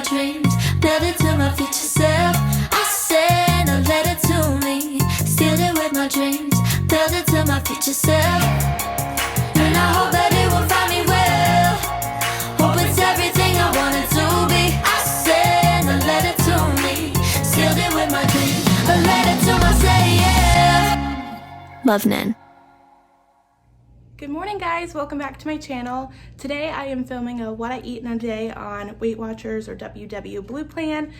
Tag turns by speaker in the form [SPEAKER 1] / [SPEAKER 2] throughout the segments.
[SPEAKER 1] dreams, build it to my future self. I send a letter to me, seal it with my dreams, build it to my future self. And I hope that it will find me well. Hope it's everything I want it to be. I send a letter to me, sealed it with my dreams, a letter to myself, yeah. Love, Nan.
[SPEAKER 2] Good morning, guys. Welcome back to my channel. Today I am filming a what I eat in a day on Weight Watchers or WW Blue Plan.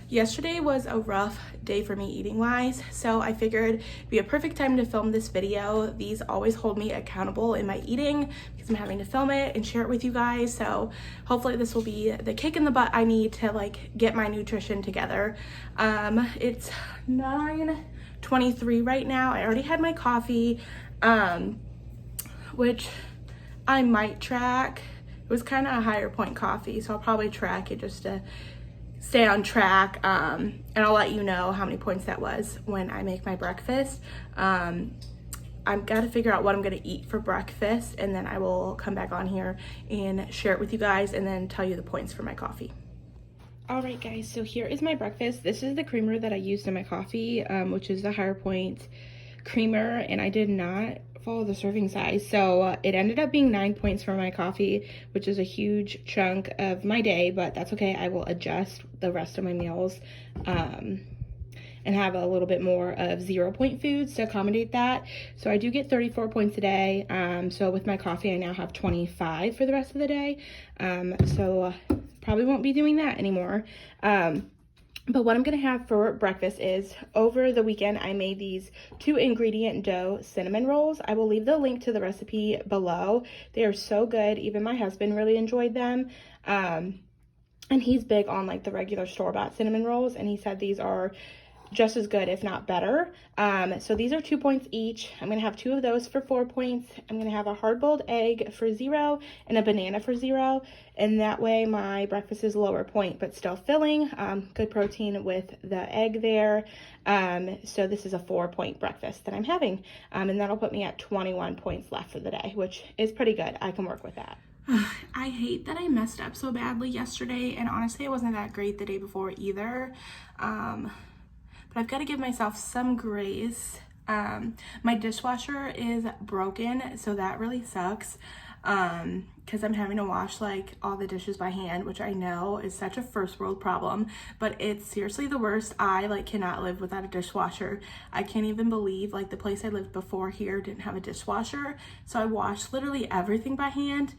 [SPEAKER 2] Yesterday was a rough day for me eating wise, so I figured it'd be a perfect time to film this video. These always hold me accountable in my eating because I'm having to film it and share it with you guys. So hopefully this will be the kick in the butt I need to like get my nutrition together. It's 9:23 right now. I already had my coffee. Which I might track. It was kind of a higher point coffee, so I'll probably track it just to stay on track, and I'll let you know how many points that was when I make my breakfast. I've got to figure out what I'm going to eat for breakfast, and then I will come back on here and share it with you guys and then tell you the points for my coffee. Alright guys, so here is my breakfast. This is the creamer that I used in my coffee, which is the higher point creamer, and I did not follow the serving size, so it ended up being 9 points for my coffee, which is a huge chunk of my day, but that's okay. I will adjust the rest of my meals and have a little bit more of 0 point foods to accommodate that. So I do get 34 points a day. So with my coffee I now have 25 for the rest of the day, so probably won't be doing that anymore. But what I'm going to have for breakfast is, over the weekend, I made these 2-ingredient dough cinnamon rolls. I will leave the link to the recipe below. They are so good. Even my husband really enjoyed them. And he's big on like the regular store-bought cinnamon rolls, and he said these are just as good, if not better. So these are 2 points each. I'm going to have 2 of those for 4 points. I'm going to have a hard-boiled egg for 0 and a banana for 0. And that way my breakfast is lower point, but still filling. Good protein with the egg there. So this is a 4-point breakfast that I'm having. And that'll put me at 21 points left for the day, which is pretty good. I can work with that. I hate that I messed up so badly yesterday, and honestly it wasn't that great the day before either. But I've got to give myself some grace. My dishwasher is broken, so that really sucks, because I'm having to wash like all the dishes by hand, which I know is such a first world problem, but it's seriously the worst. I like cannot live without a dishwasher. I can't even believe like the place I lived before here didn't have a dishwasher, so I washed literally everything by hand.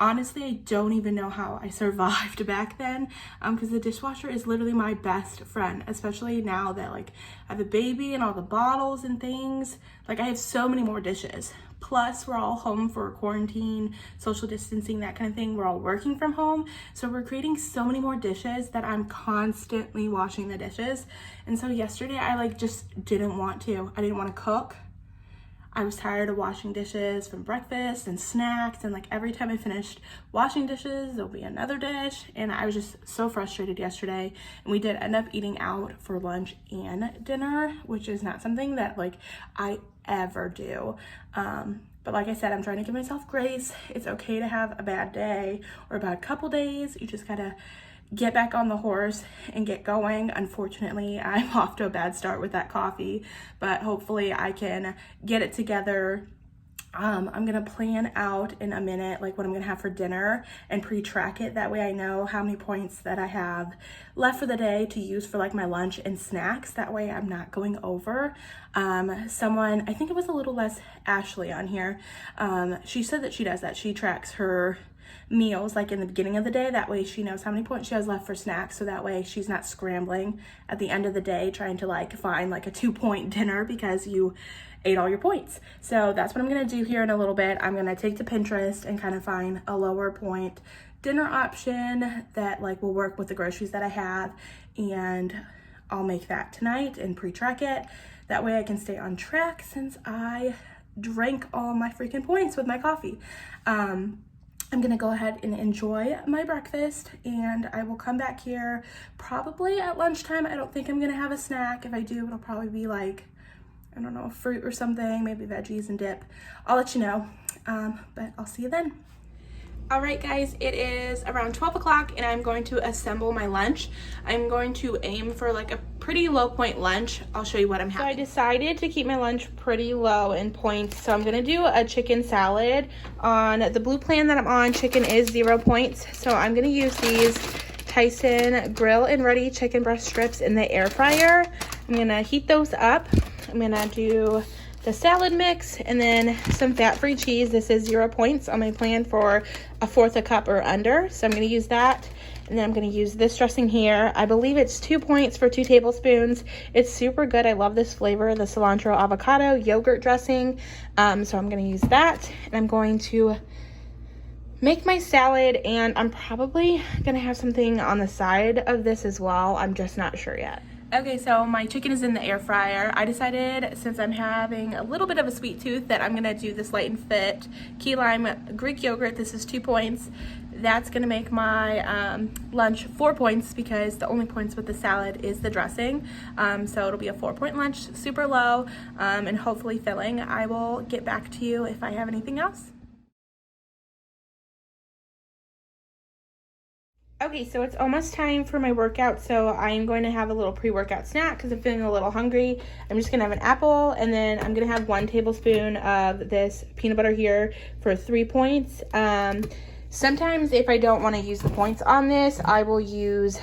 [SPEAKER 2] Honestly, I don't even know how I survived back then, because the dishwasher is literally my best friend, especially now that like I have a baby and all the bottles and things. Like I have so many more dishes. Plus we're all home for quarantine, social distancing, that kind of thing. We're all working from home, so we're creating so many more dishes that I'm constantly washing the dishes. And so yesterday I like just didn't want to. I didn't want to cook. I was tired of washing dishes from breakfast and snacks, and like every time I finished washing dishes, there'll be another dish, and I was just so frustrated yesterday. And we did end up eating out for lunch and dinner, which is not something that like I ever do. But like I said, I'm trying to give myself grace. It's okay to have a bad day or a bad couple days. You just gotta get back on the horse and get going. Unfortunately, I'm off to a bad start with that coffee, but hopefully I can get it together. I'm gonna plan out in a minute like what I'm gonna have for dinner and pre-track it. That way I know how many points that I have left for the day to use for like my lunch and snacks. That way I'm not going over. Someone, I think it was a little less Ashley on here, she said that she does that. She tracks her meals like in the beginning of the day, that way she knows how many points she has left for snacks, so that way she's not scrambling at the end of the day trying to like find like a 2-point dinner because you ate all your points. So that's what I'm gonna do here in a little bit. I'm gonna take to Pinterest and kind of find a lower point dinner option that like will work with the groceries that I have, and I'll make that tonight and pre-track it. That way I can stay on track since I drank all my freaking points with my coffee. I'm gonna go ahead and enjoy my breakfast, and I will come back here probably at lunchtime. I don't think I'm gonna have a snack. If I do, it'll probably be like, I don't know, fruit or something, maybe veggies and dip. I'll let you know, but I'll see you then. All right, guys, it is around 12 o'clock and I'm going to assemble my lunch. I'm going to aim for like a pretty low point lunch. I'll show you what I'm having. So I decided to keep my lunch pretty low in points. So I'm gonna do a chicken salad. On the blue plan that I'm on, chicken is 0 points. So I'm gonna use these Tyson Grill and Ready chicken breast strips in the air fryer. I'm gonna heat those up. I'm gonna do the salad mix and then some fat-free cheese. This is 0 points on my plan for 1/4 cup or under. So I'm gonna use that. And then I'm gonna use this dressing here. I believe it's 2 points for 2 tablespoons. It's super good. I love this flavor, the cilantro avocado yogurt dressing. So I'm gonna use that. And I'm going to make my salad, and I'm probably gonna have something on the side of this as well. I'm just not sure yet. Okay, so my chicken is in the air fryer. I decided, since I'm having a little bit of a sweet tooth, that I'm gonna do this Light and Fit key lime Greek yogurt. This is 2 points. That's gonna make my lunch 4 points because the only points with the salad is the dressing. So it'll be a 4-point lunch, super low, and hopefully filling. I will get back to you if I have anything else. Okay, so it's almost time for my workout, so I'm going to have a little pre-workout snack because I'm feeling a little hungry. I'm just going to have an apple, and then I'm going to have 1 tablespoon of this peanut butter here for 3 points. Sometimes if I don't want to use the points on this, I will use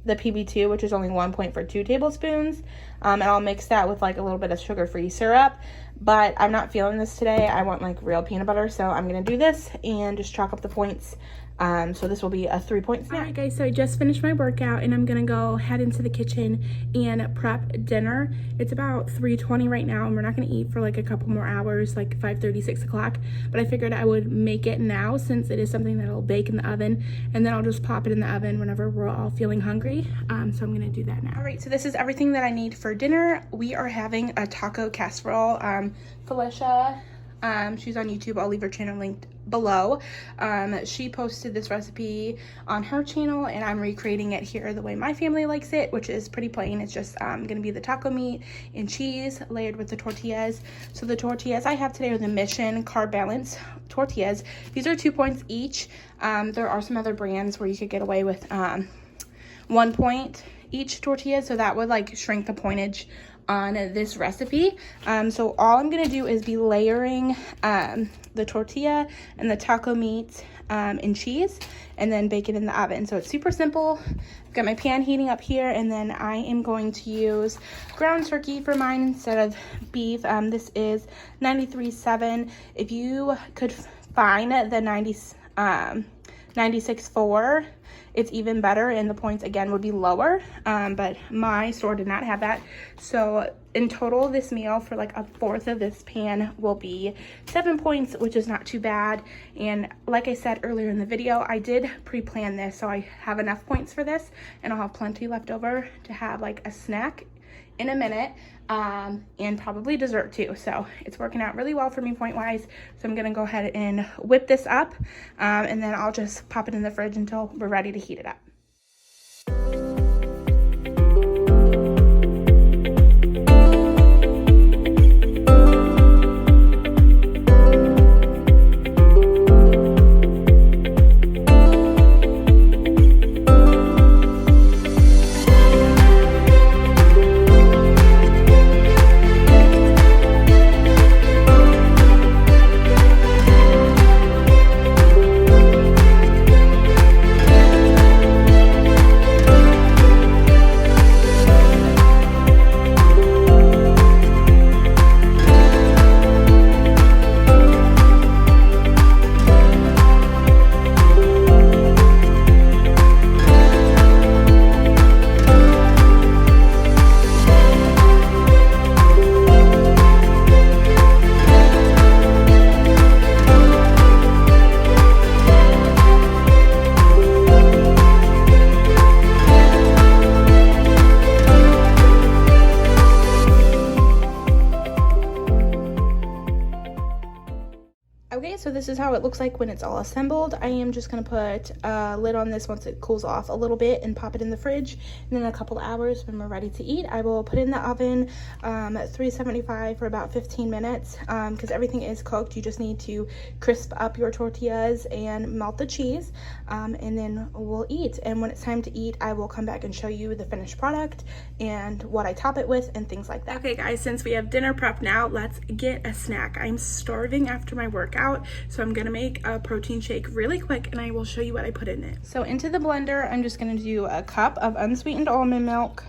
[SPEAKER 2] the PB2, which is only 1 point for 2 tablespoons, and I'll mix that with like a little bit of sugar-free syrup. But I'm not feeling this today. I want like real peanut butter, so I'm going to do this and just chalk up the points. So this will be a 3-point snack. All right, guys, so I just finished my workout and I'm gonna go head into the kitchen and prep dinner. It's about 3:20 right now and we're not gonna eat for like a couple more hours, like 5:30, 6 o'clock. But I figured I would make it now since it is something that'll bake in the oven, and then I'll just pop it in the oven whenever we're all feeling hungry. So I'm gonna do that now. All right, so this is everything that I need for dinner. We are having a taco casserole. Felicia, she's on YouTube. I'll leave her channel linked below. She posted this recipe on her channel and I'm recreating it here the way my family likes it, which is pretty plain. It's just gonna be the taco meat and cheese layered with the tortillas. So the tortillas I have today are the Mission Carb Balance tortillas. These are 2 points each. There are some other brands where you could get away with 1 point each tortilla, so that would like shrink the pointage on this recipe. So all I'm gonna do is be layering the tortilla and the taco meat and cheese, and then bake it in the oven. So it's super simple. I've got my pan heating up here, and then I am going to use ground turkey for mine instead of beef. This is 93.7. If you could find the 96.4, it's even better, and the points again would be lower, but my store did not have that. So in total, this meal for like 1/4 of this pan will be 7 points, which is not too bad. And like I said earlier in the video, I did pre-plan this, so I have enough points for this, and I'll have plenty left over to have like a snack in a minute, and probably dessert too. So it's working out really well for me point wise. So I'm gonna go ahead and whip this up, and then I'll just pop it in the fridge until we're ready to heat it up. this is how it looks like when it's all assembled. I am just going to put a lid on this once it cools off a little bit and pop it in the fridge. And then a couple of hours when we're ready to eat, I will put it in the oven at 375 for about 15 minutes because everything is cooked. You just need to crisp up your tortillas and melt the cheese, and then we'll eat. And when it's time to eat, I will come back and show you the finished product and what I top it with and things like that. Okay guys, since we have dinner prep now, let's get a snack. I'm starving after my workout, so I'm gonna make a protein shake really quick and I will show you what I put in it. So into the blender, I'm just gonna do a cup of unsweetened almond milk.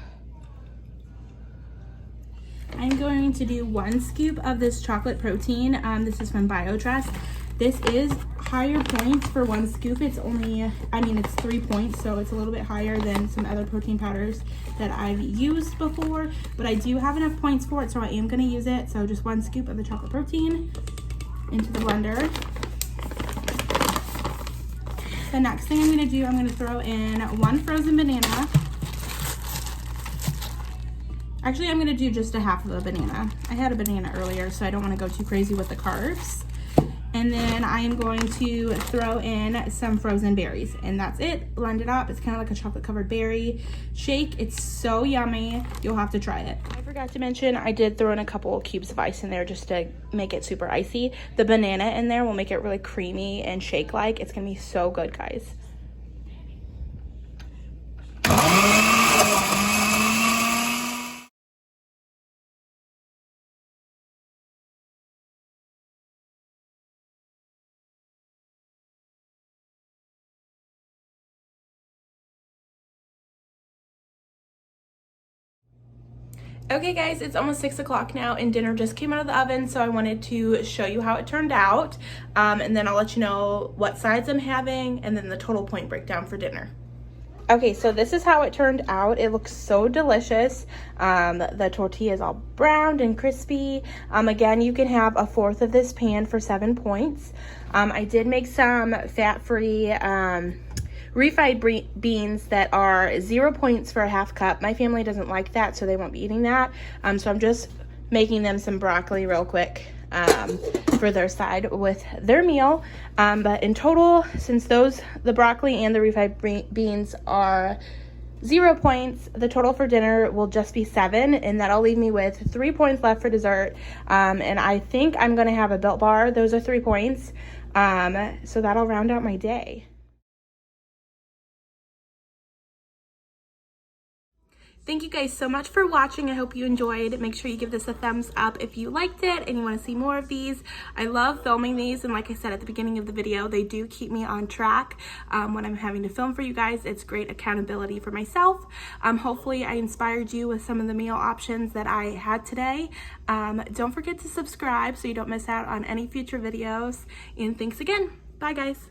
[SPEAKER 2] I'm going to do 1 scoop of this chocolate protein. This is from BioTrust. This is higher points for 1 scoop. It's only, I mean, it's 3 points, so it's a little bit higher than some other protein powders that I've used before, but I do have enough points for it, so I am gonna use it. So just 1 scoop of the chocolate protein into the blender. The next thing I'm gonna do, I'm gonna throw in 1 frozen banana. Actually, I'm gonna do just a half of a banana. I had a banana earlier, so I don't wanna go too crazy with the carbs. And then I am going to throw in some frozen berries, and that's it. Blend it up. It's kind of like a chocolate covered berry shake. It's so yummy. You'll have to try it. I forgot to mention, I did throw in a couple cubes of ice in there just to make it super icy. The banana in there will make it really creamy and shake-like. It's gonna be so good, guys. Okay guys, it's almost 6 o'clock now and dinner just came out of the oven, so I wanted to show you how it turned out, and then I'll let you know what sides I'm having and then the total point breakdown for dinner. Okay, so this is how it turned out. It looks so delicious. The tortilla is all browned and crispy. Again, you can have 1/4 of this pan for 7 points. I did make some fat-free refried beans that are 0 points for a 1/2 cup. My family doesn't like that, so they won't be eating that. So I'm just making them some broccoli real quick for their side with their meal. But in total, since the broccoli and the refried beans are 0 points, the total for dinner will just be 7, and that'll leave me with 3 points left for dessert. And I think I'm gonna have a Built Bar. Those are 3 points. So that'll round out my day. Thank you guys so much for watching. I hope you enjoyed. Make sure you give this a thumbs up if you liked it and you want to see more of these. I love filming these, and like I said at the beginning of the video, they do keep me on track when I'm having to film for you guys. It's great accountability for myself. Hopefully I inspired you with some of the meal options that I had today. Don't forget to subscribe so you don't miss out on any future videos, and thanks again. Bye guys.